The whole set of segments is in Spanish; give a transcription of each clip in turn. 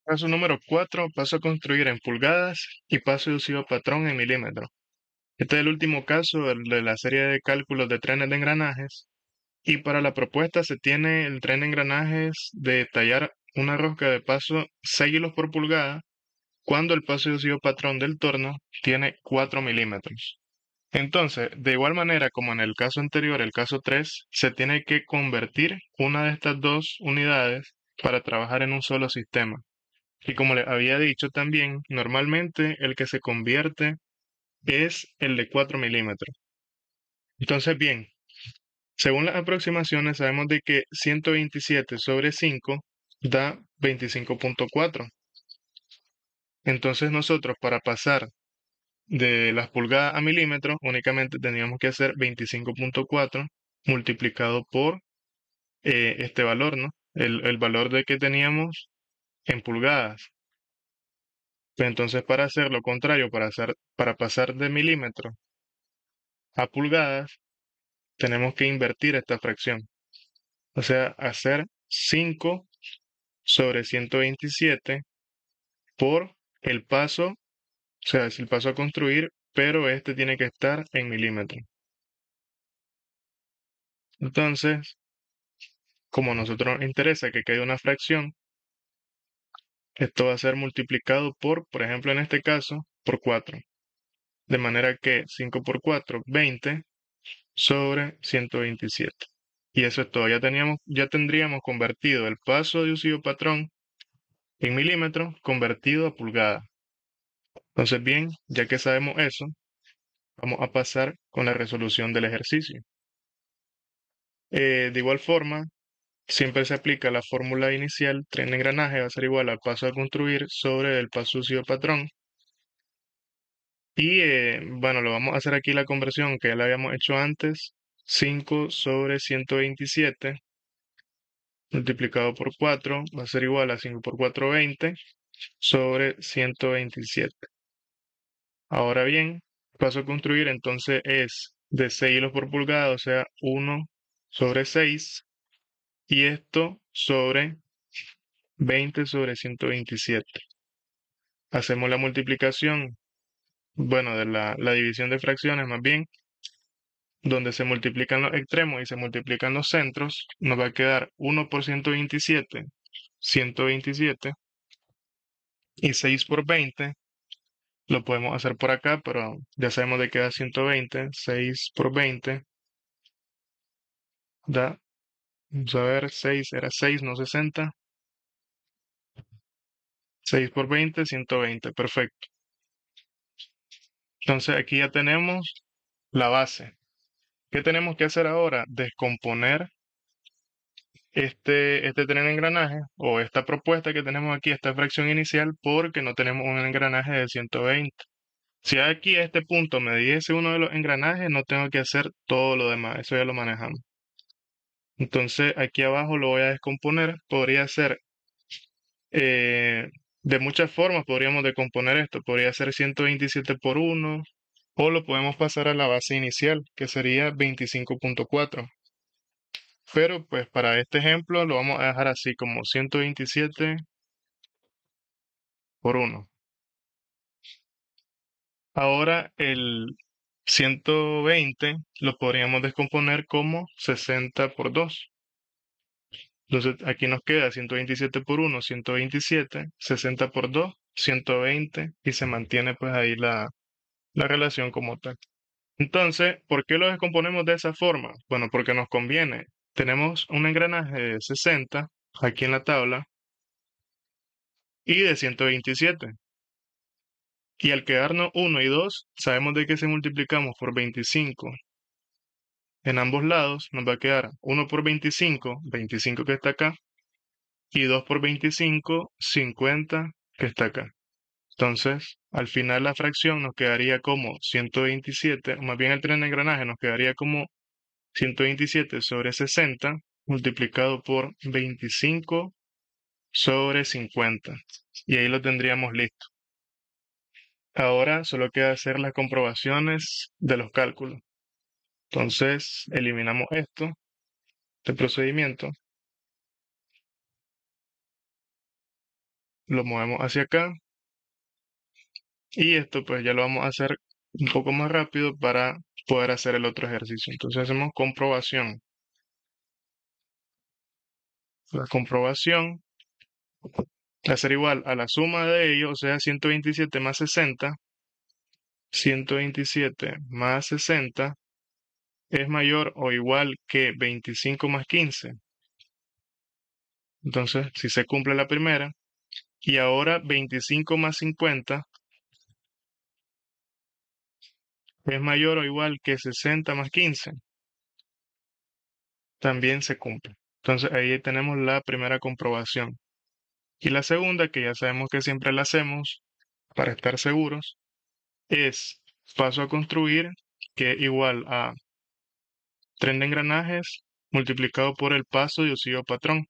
Paso número 4, paso a construir en pulgadas y paso de usivo patrón en milímetros. Este es el último caso de la serie de cálculos de trenes de engranajes. Y para la propuesta se tiene el tren de engranajes de tallar una rosca de paso 6 hilos por pulgada cuando el paso de usivo patrón del torno tiene 4 milímetros. Entonces, de igual manera como en el caso anterior, el caso 3, se tiene que convertir una de estas dos unidades para trabajar en un solo sistema. Y como les había dicho también, normalmente el que se convierte es el de 4 milímetros. Entonces, bien, según las aproximaciones sabemos de que 127 sobre 5 da 25.4. Entonces nosotros para pasar de las pulgadas a milímetros únicamente teníamos que hacer 25.4 multiplicado por este valor, ¿no? El valor de que teníamos en pulgadas. Entonces, para hacer lo contrario, para pasar de milímetros a pulgadas, tenemos que invertir esta fracción. O sea, hacer 5 sobre 127 por el paso, o sea, es el paso a construir, pero este tiene que estar en milímetros. Entonces, como a nosotros nos interesa que quede una fracción, esto va a ser multiplicado por ejemplo, en este caso, por 4. De manera que 5 por 4, 20 sobre 127. Y eso es todo. Ya tendríamos convertido el paso de usivo patrón en milímetros convertido a pulgada. Entonces, bien, ya que sabemos eso, vamos a pasar con la resolución del ejercicio. De igual forma, siempre se aplica la fórmula inicial, tren de engranaje va a ser igual al paso a construir sobre el paso de usivo patrón. Y bueno, lo vamos a hacer aquí la conversión que ya la habíamos hecho antes. 5 sobre 127 multiplicado por 4 va a ser igual a 5 por 4, 20 sobre 127. Ahora bien, paso a construir entonces es de 6 hilos por pulgada, o sea, 1 sobre 6, y esto sobre 20 sobre 127. Hacemos la multiplicación, bueno, de la división de fracciones más bien, donde se multiplican los extremos y se multiplican los centros, nos va a quedar 1 por 127, 127, y 6 por 20, lo podemos hacer por acá, pero ya sabemos de que da 120, 6 por 20, da, vamos a ver, 6 era 6, no 60, 6 por 20, 120, perfecto. Entonces aquí ya tenemos la base. ¿Qué tenemos que hacer ahora? Descomponer este tren de engranaje o esta propuesta que tenemos aquí, esta fracción inicial, porque no tenemos un engranaje de 120. Si aquí a este punto me diese uno de los engranajes, no tengo que hacer todo lo demás, eso ya lo manejamos. Entonces aquí abajo lo voy a descomponer, podría ser de muchas formas, podríamos decomponer esto, podría ser 127 por 1, o lo podemos pasar a la base inicial, que sería 25.4. Pero pues para este ejemplo lo vamos a dejar así como 127 por 1. Ahora el 120 lo podríamos descomponer como 60 por 2. Entonces aquí nos queda 127 por 1, 127, 60 por 2, 120 y se mantiene pues ahí la relación como tal. Entonces, ¿por qué lo descomponemos de esa forma? Bueno, porque nos conviene. Tenemos un engranaje de 60 aquí en la tabla y de 127. Y al quedarnos 1 y 2, sabemos de que si multiplicamos por 25 en ambos lados, nos va a quedar 1 por 25, 25 que está acá, y 2 por 25, 50 que está acá. Entonces, al final la fracción nos quedaría como 127, o más bien el tren de engranaje nos quedaría como 127 sobre 60 multiplicado por 25 sobre 50. Y ahí lo tendríamos listo. Ahora solo queda hacer las comprobaciones de los cálculos. Entonces, eliminamos esto, este procedimiento. lo movemos hacia acá y esto pues ya lo vamos a hacer un poco más rápido para poder hacer el otro ejercicio. Entonces hacemos comprobación. La comprobación va a ser igual a la suma de ellos, o sea, 127 más 60. 127 más 60 es mayor o igual que 25 más 15. Entonces, si se cumple la primera, y ahora 25 más 50 es mayor o igual que 60 más 15, también se cumple. Entonces, ahí tenemos la primera comprobación. Y la segunda, que ya sabemos que siempre la hacemos para estar seguros, es paso a construir, que es igual a tren de engranajes multiplicado por el paso de oscillo patrón.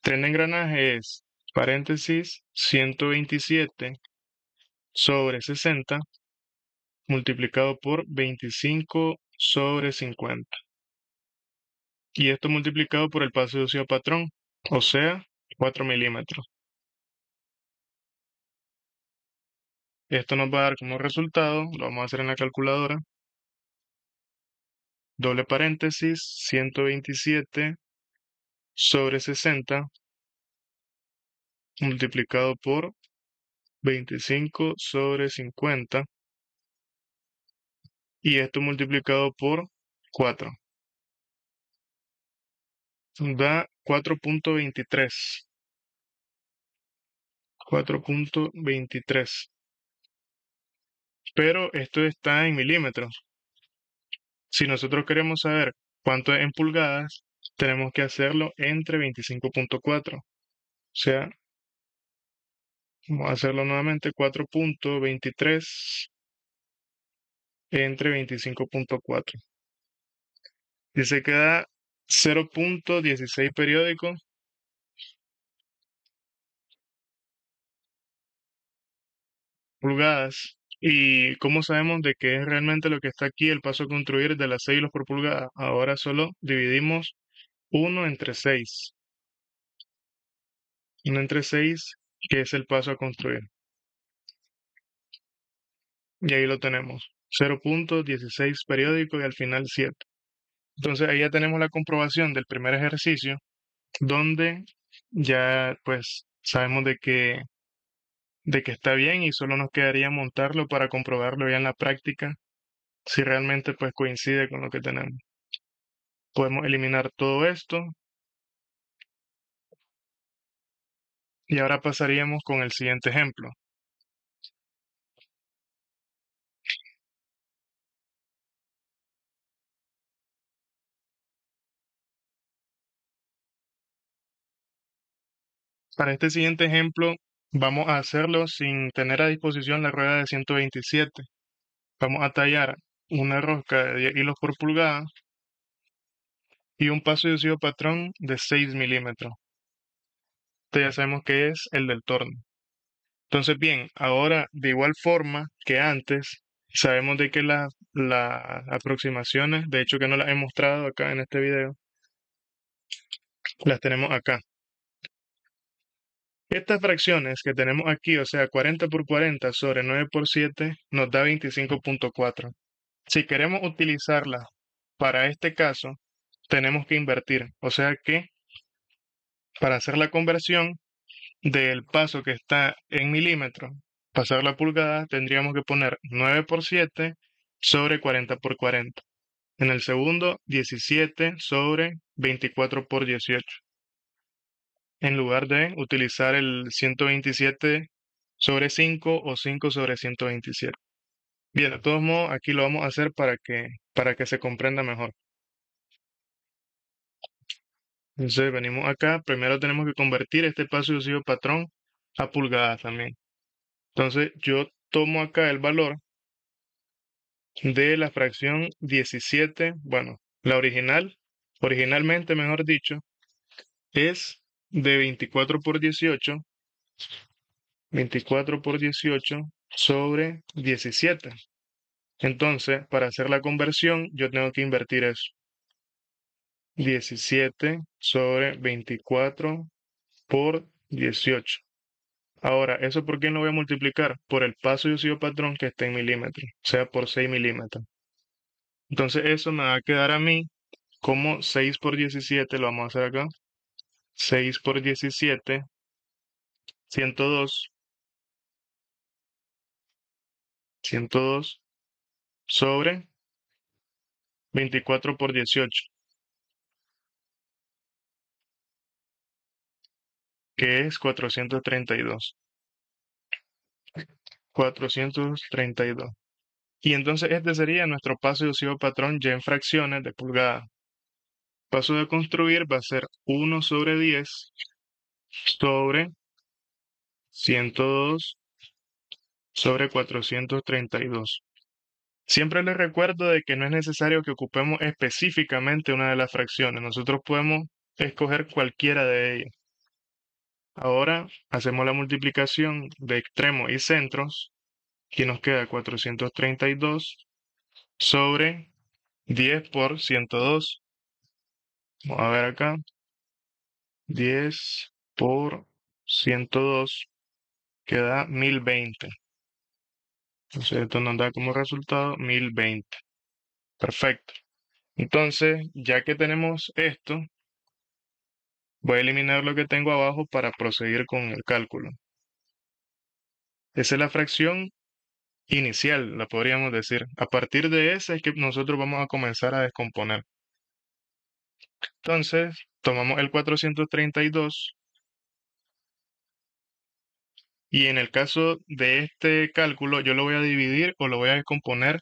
Tren de engranaje es, paréntesis, 127 sobre 60 multiplicado por 25 sobre 50. Y esto multiplicado por el paso de oscillo patrón, o sea, 4 milímetros. Esto nos va a dar como resultado, lo vamos a hacer en la calculadora, doble paréntesis, 127 sobre 60 multiplicado por 25 sobre 50 y esto multiplicado por 4. Da 4.23. 4.23. Pero esto está en milímetros. Si nosotros queremos saber cuánto es en pulgadas, tenemos que hacerlo entre 25.4. O sea, vamos a hacerlo nuevamente, 4.23 entre 25.4. Y se queda 0.16 periódico pulgadas. ¿Y cómo sabemos de qué es realmente lo que está aquí el paso a construir de las 6 hilos por pulgada? Ahora solo dividimos 1 entre 6. 1 entre 6, que es el paso a construir. Y ahí lo tenemos. 0.16 periódico y al final 7. Entonces ahí ya tenemos la comprobación del primer ejercicio, donde ya pues sabemos de que está bien y solo nos quedaría montarlo para comprobarlo ya en la práctica, si realmente pues coincide con lo que tenemos. Podemos eliminar todo esto y ahora pasaríamos con el siguiente ejemplo. Para este siguiente ejemplo vamos a hacerlo sin tener a disposición la rueda de 127. Vamos a tallar una rosca de 10 hilos por pulgada y un paso de oscillo patrón de 6 milímetros. Este ya sabemos que es el del torno. Entonces, bien, ahora de igual forma que antes, sabemos de que las aproximaciones, de hecho que no las he mostrado acá en este video, las tenemos acá. Estas fracciones que tenemos aquí, o sea, 40 por 40 sobre 9 por 7, nos da 25.4. Si queremos utilizarla para este caso, tenemos que invertir. O sea que para hacer la conversión del paso que está en milímetros, pasar la pulgada, tendríamos que poner 9 por 7 sobre 40 por 40. En el segundo, 17 sobre 24 por 18. En lugar de utilizar el 127 sobre 5 o 5 sobre 127. Bien, de todos modos, aquí lo vamos a hacer para que se comprenda mejor. Entonces venimos acá, primero tenemos que convertir este paso de oscillo patrón a pulgadas también. Entonces yo tomo acá el valor de la fracción 17, bueno, la originalmente mejor dicho, es de 24 por 18, 24 por 18 sobre 17. Entonces, para hacer la conversión, yo tengo que invertir eso. 17 sobre 24 por 18. Ahora, ¿eso por qué lo voy a multiplicar? Por el paso diocido patrón que está en milímetros, o sea, por 6 milímetros. Entonces eso me va a quedar a mí como 6 por 17, lo vamos a hacer acá. 6 por 17, 102, 102 sobre 24 por 18, que es 432. 432. Y entonces este sería nuestro paso diocido patrón ya en fracciones de pulgada. Paso de construir va a ser 1 sobre 10 sobre 102 sobre 432. Siempre les recuerdo de que no es necesario que ocupemos específicamente una de las fracciones. Nosotros podemos escoger cualquiera de ellas. Ahora hacemos la multiplicación de extremos y centros y nos queda 432 sobre 10 por 102. Vamos a ver acá. 10 por 102 queda 1020. Entonces esto nos da como resultado 1020. Perfecto. Entonces, ya que tenemos esto, voy a eliminar lo que tengo abajo para proseguir con el cálculo. Esa es la fracción inicial, la podríamos decir. A partir de esa es que nosotros vamos a comenzar a descomponer. Entonces, tomamos el 432 y en el caso de este cálculo yo lo voy a dividir o lo voy a descomponer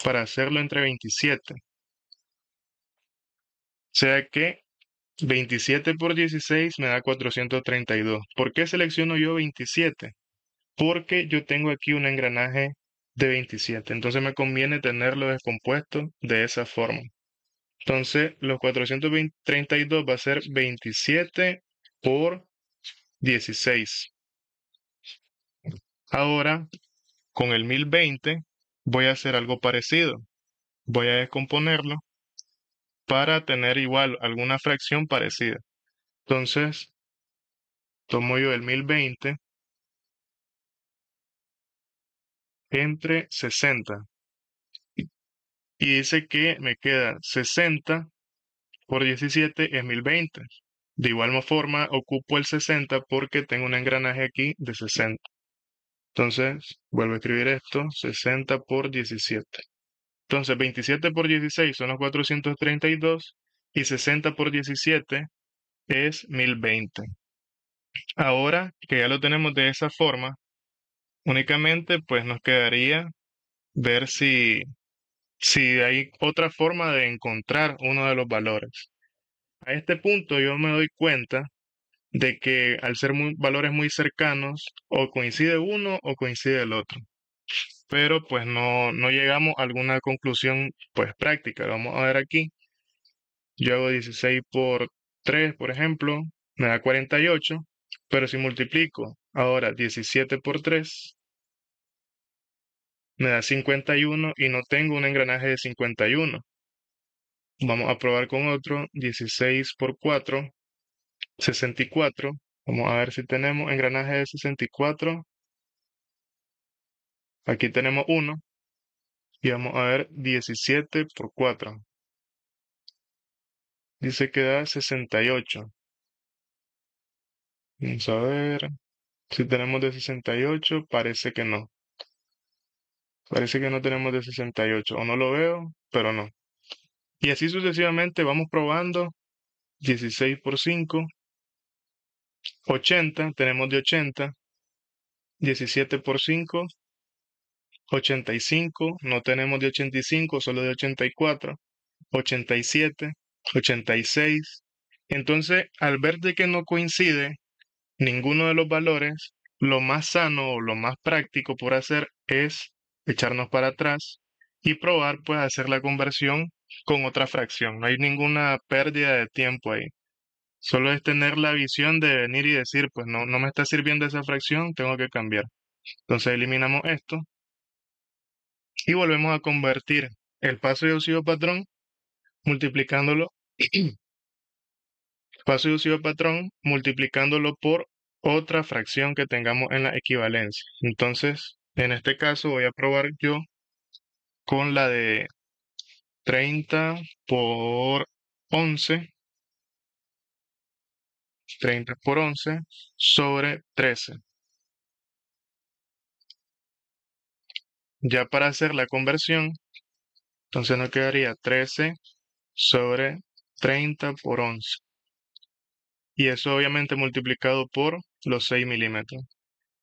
para hacerlo entre 27. O sea que 27 por 16 me da 432. ¿Por qué selecciono yo 27? Porque yo tengo aquí un engranaje de 27. Entonces me conviene tenerlo descompuesto de esa forma. Entonces los 432 va a ser 27 por 16. Ahora, con el 1020 voy a hacer algo parecido. Voy a descomponerlo para tener igual alguna fracción parecida. Entonces, tomo yo el 1020 entre 60 y dice que me queda 60 por 17 es 1020. De igual forma, ocupo el 60 porque tengo un engranaje aquí de 60. Entonces, vuelvo a escribir esto, 60 por 17. Entonces, 27 por 16 son los 432 y 60 por 17 es 1020. Ahora que ya lo tenemos de esa forma, únicamente pues nos quedaría ver si hay otra forma de encontrar uno de los valores. A este punto yo me doy cuenta de que al ser valores muy cercanos, o coincide uno o coincide el otro. Pero pues no llegamos a alguna conclusión pues práctica. Vamos a ver aquí. Yo hago 16 por 3, por ejemplo, me da 48. Pero si multiplico ahora 17 por 3, me da 51 y no tengo un engranaje de 51. Vamos a probar con otro. 16 por 4, 64. Vamos a ver si tenemos engranaje de 64. Aquí tenemos uno y vamos a ver 17 por 4. Dice que da 68. Vamos a ver si tenemos de 68. Parece que no. Parece que no tenemos de 68. O no lo veo, pero no. Y así sucesivamente vamos probando. 16 por 5. 80. Tenemos de 80. 17 por 5. 85. No tenemos de 85, solo de 84. 87. 86. Entonces, al ver de que no coincide ninguno de los valores, lo más sano o lo más práctico por hacer es echarnos para atrás y probar pues hacer la conversión con otra fracción. No hay ninguna pérdida de tiempo ahí. Solo es tener la visión de venir y decir, pues no me está sirviendo esa fracción, tengo que cambiar. Entonces eliminamos esto y volvemos a convertir el paso diocido patrón multiplicándolo, paso diocido patrón multiplicándolo por otra fracción que tengamos en la equivalencia. Entonces, en este caso voy a probar yo con la de 30 por 11, 30 por 11 sobre 13. Ya para hacer la conversión, entonces nos quedaría 13 sobre 30 por 11. Y eso obviamente multiplicado por los 6 milímetros.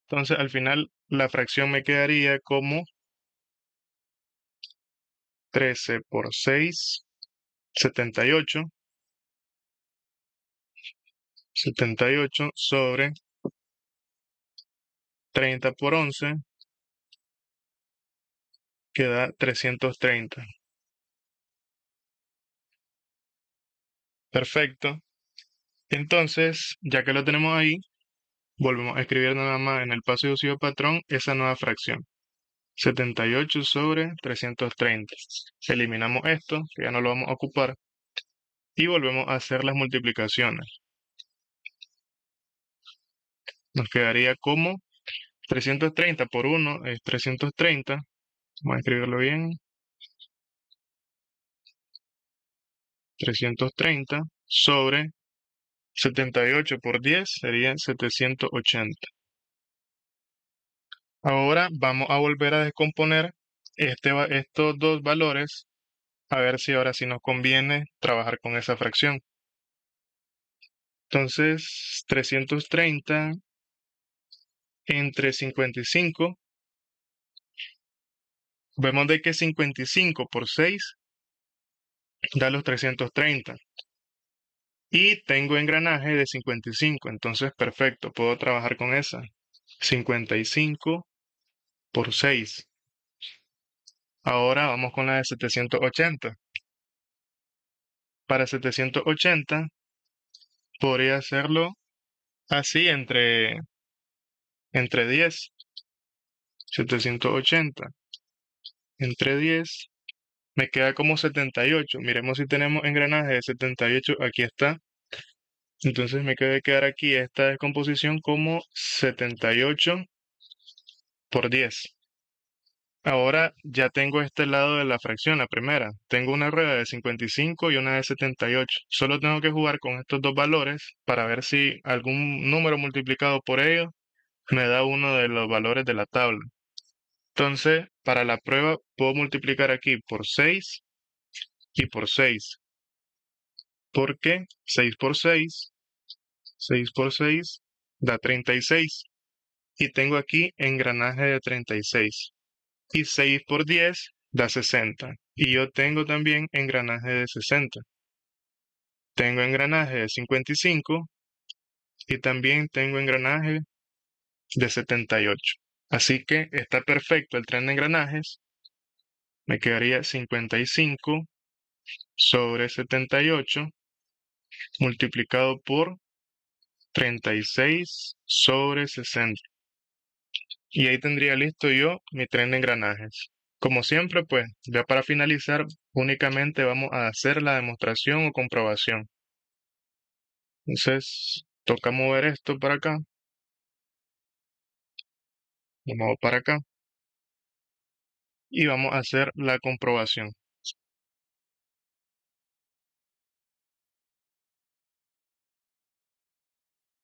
Entonces al final la fracción me quedaría como 13 por 6, 78, 78 sobre 30 por 11, que da 330. Perfecto. Entonces, ya que lo tenemos ahí, volvemos a escribir nada más en el paso de uso patrón esa nueva fracción. 78 sobre 330. Eliminamos esto, que ya no lo vamos a ocupar, y volvemos a hacer las multiplicaciones. Nos quedaría como 330 por 1 es 330. Vamos a escribirlo bien. 330 sobre 78 por 10 serían 780. Ahora vamos a volver a descomponer estos dos valores a ver si ahora sí nos conviene trabajar con esa fracción. Entonces, 330 entre 55, vemos de que 55 por 6 da los 330. Y tengo engranaje de 55, entonces perfecto, puedo trabajar con esa. 55 por 6. Ahora vamos con la de 780. Para 780 podría hacerlo así entre 10. 780 entre 10 me queda como 78. Miremos si tenemos engranaje de 78. Aquí está. Entonces me debe quedar aquí esta descomposición como 78 por 10. Ahora ya tengo este lado de la fracción, la primera. Tengo una rueda de 55 y una de 78. Solo tengo que jugar con estos dos valores para ver si algún número multiplicado por ellos me da uno de los valores de la tabla. Entonces, para la prueba puedo multiplicar aquí por 6 y por 6. ¿Por qué? 6 por 6, 6 por 6 da 36. Y tengo aquí engranaje de 36. Y 6 por 10 da 60. Y yo tengo también engranaje de 60. Tengo engranaje de 55 y también tengo engranaje de 78. Así que está perfecto el tren de engranajes. Me quedaría 55 sobre 78 multiplicado por 36 sobre 60. Y ahí tendría listo yo mi tren de engranajes. Como siempre, pues, ya para finalizar, únicamente vamos a hacer la demostración o comprobación. Entonces, toca mover esto para acá. Lo muevo para acá. Y vamos a hacer la comprobación.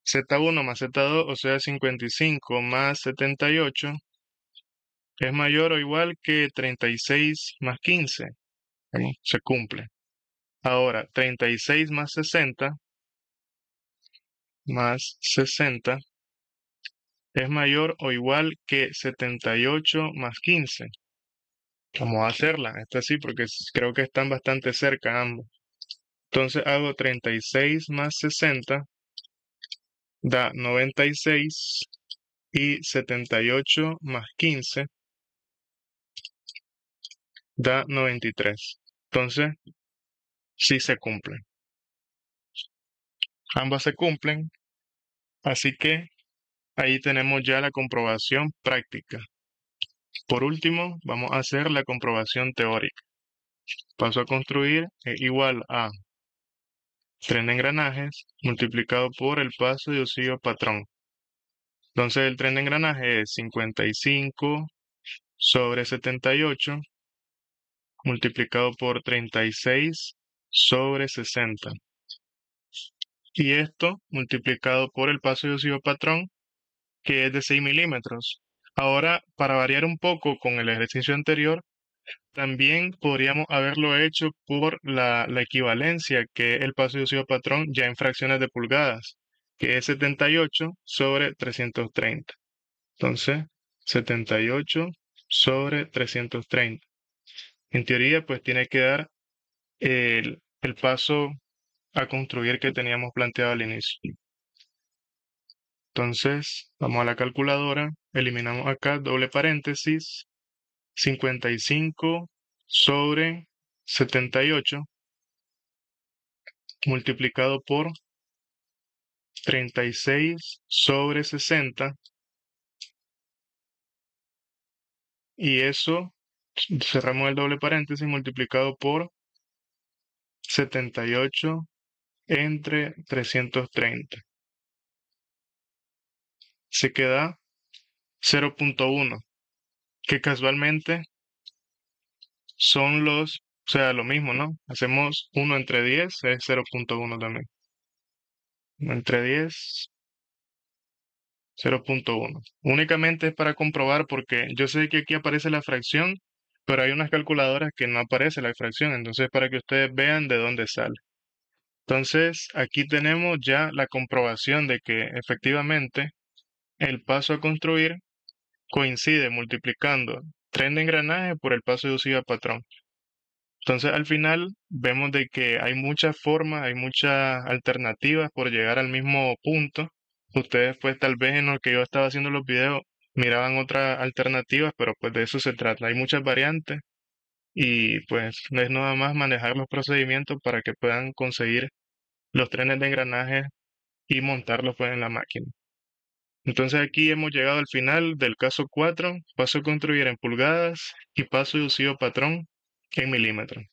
Z1 más Z2, o sea, 55 más 78, es mayor o igual que 36 más 15. Bueno, se cumple. Ahora, 36 más 60 es mayor o igual que 78 más 15. Vamos a hacerla, esta sí, porque creo que están bastante cerca ambos. Entonces hago 36 más 60 da 96 y 78 más 15 da 93. Entonces, sí se cumplen. Ambas se cumplen, así que ahí tenemos ya la comprobación práctica. Por último, vamos a hacer la comprobación teórica. Paso a construir es igual a tren de engranajes multiplicado por el paso de oscillo patrón. Entonces el tren de engranaje es 55 sobre 78 multiplicado por 36 sobre 60. Y esto multiplicado por el paso diocido patrón, que es de 6 milímetros. Ahora, para variar un poco con el ejercicio anterior, también podríamos haberlo hecho por la equivalencia, que es el paso diocido patrón ya en fracciones de pulgadas, que es 78 sobre 330. Entonces, 78 sobre 330. En teoría, pues tiene que dar el paso a construir que teníamos planteado al inicio. Entonces, vamos a la calculadora, eliminamos acá doble paréntesis, 55 sobre 78 multiplicado por 36 sobre 60, y eso cerramos el doble paréntesis multiplicado por 78 entre 330. Se queda 0,1, que casualmente son o sea, lo mismo, ¿no? Hacemos 1 entre 10, es 0,1 también. 1 entre 10, 0,1. Únicamente es para comprobar porque yo sé que aquí aparece la fracción, pero hay unas calculadoras que no aparece la fracción, entonces para que ustedes vean de dónde sale. Entonces, aquí tenemos ya la comprobación de que efectivamente el paso a construir coincide multiplicando tren de engranaje por el paso de patrón. Entonces, al final vemos de que hay muchas formas, hay muchas alternativas por llegar al mismo punto. Ustedes pues tal vez en lo que yo estaba haciendo los videos miraban otras alternativas, pero pues de eso se trata. Hay muchas variantes y pues no es nada más manejar los procedimientos para que puedan conseguir los trenes de engranaje y montarlos pues en la máquina. Entonces aquí hemos llegado al final del caso 4, paso a construir en pulgadas y paso de patrón en milímetros.